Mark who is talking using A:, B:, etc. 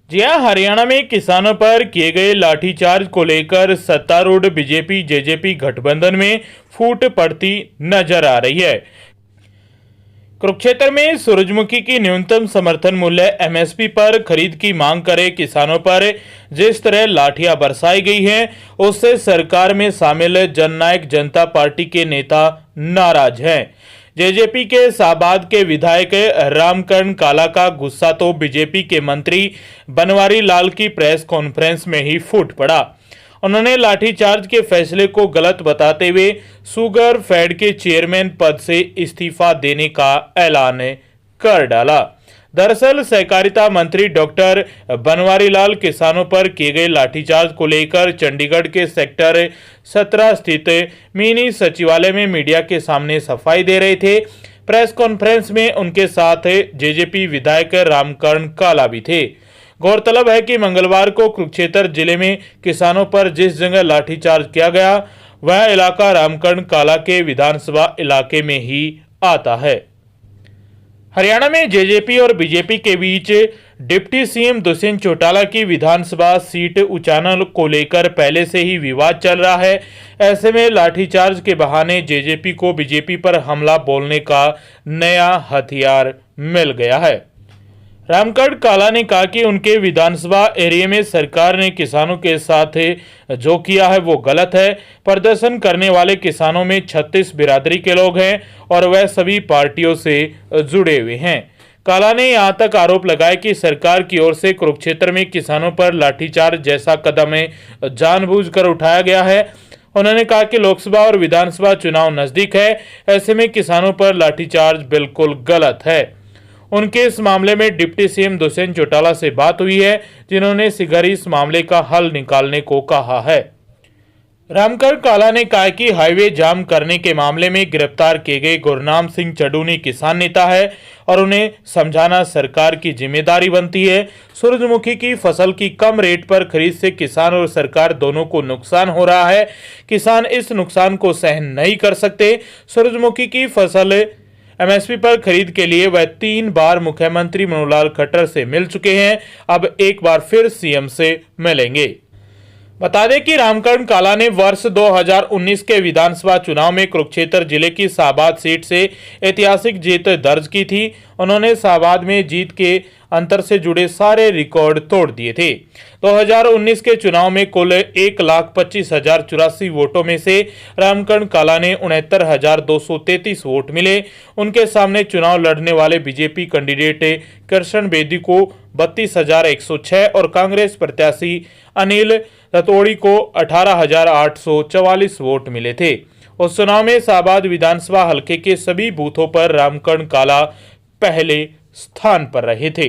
A: जी हाँ, हरियाणा में किसानों पर किए गए लाठीचार्ज को लेकर सत्तारूढ़ बीजेपी जेजेपी गठबंधन में फूट पड़ती नजर आ रही है। कुरुक्षेत्र में सूरजमुखी की न्यूनतम समर्थन मूल्य एमएसपी पर खरीद की मांग करे किसानों पर जिस तरह लाठियां बरसाई गई हैं, उससे सरकार में शामिल जननायक जनता पार्टी के नेता नाराज हैं। जेजेपी के साबाद के विधायक रामकरण काला का गुस्सा तो बीजेपी के मंत्री बनवारी लाल की प्रेस कॉन्फ्रेंस में ही फूट पड़ा। उन्होंने लाठीचार्ज के फैसले को गलत बताते हुए शुगर फेड के चेयरमैन पद से इस्तीफा देने का ऐलान कर डाला। दरअसल सहकारिता मंत्री डॉक्टर बनवारी लाल किसानों पर किए गए लाठीचार्ज को लेकर चंडीगढ़ के सेक्टर 17 स्थित मिनी सचिवालय में मीडिया के सामने सफाई दे रहे थे। प्रेस कॉन्फ्रेंस में उनके साथ जेजेपी विधायक रामकरण काला भी थे। गौरतलब है कि मंगलवार को कुरुक्षेत्र जिले में किसानों पर जिस जगह लाठीचार्ज किया गया वह इलाका रामकरण काला के विधानसभा इलाके में ही आता है। हरियाणा में जेजेपी और बीजेपी के बीच डिप्टी सीएम दुष्यंत चौटाला की विधानसभा सीट उचाना को लेकर पहले से ही विवाद चल रहा है। ऐसे में लाठीचार्ज के बहाने जेजेपी को बीजेपी पर हमला बोलने का नया हथियार मिल गया है। रामकरण काला ने कहा कि उनके विधानसभा एरिया में सरकार ने किसानों के साथ जो किया है वो गलत है। प्रदर्शन करने वाले किसानों में 36 बिरादरी के लोग हैं और वह सभी पार्टियों से जुड़े हुए हैं। काला ने यहां तक आरोप लगाया कि सरकार की ओर से कुरुक्षेत्र में किसानों पर लाठीचार्ज जैसा कदम जानबूझकर उठाया गया है। उन्होंने कहा कि लोकसभा और विधानसभा चुनाव नजदीक है, ऐसे में किसानों पर लाठीचार्ज बिल्कुल गलत है। उनके इस मामले में डिप्टी सीएम दुष्यंत चौटाला से बात हुई है, जिन्होंने शीघ्र इस मामले का हल निकालने को कहा है। रामकरण काला ने कहा कि हाईवे जाम करने के मामले में गिरफ्तार किए गए गुरनाम सिंह चडूनी किसान नेता है और उन्हें समझाना सरकार की जिम्मेदारी बनती है। सूरजमुखी की फसल की कम रेट पर खरीद से किसान और सरकार दोनों को नुकसान हो रहा है। किसान इस नुकसान को सहन नहीं कर सकते। सूरजमुखी की फसल एमएसपी पर खरीद के लिए वह 3 बार मुख्यमंत्री मनोहर लाल खट्टर से मिल चुके हैं, अब एक बार फिर सीएम से मिलेंगे। बता दें कि रामकरण काला ने वर्ष 2019 के विधानसभा चुनाव में कुरुक्षेत्र जिले की साबाद सीट से ऐतिहासिक जीत दर्ज की थी। उन्होंने साबाद में जीत के अंतर से जुड़े सारे रिकॉर्ड तोड़ दिए थे। 2019 के चुनाव में कुल 1,25,084 वोटों में से रामकरण काला ने 69,233 वोट मिले। उनके सामने चुनाव लड़ने वाले बीजेपी कैंडिडेट कृष्ण बेदी को 32,106 और कांग्रेस प्रत्याशी अनिल रतोड़ी को 18,844 वोट मिले थे। उस चुनाव में साबाद विधानसभा हलके के सभी बूथों पर रामकरण काला पहले स्थान पर रहे थे।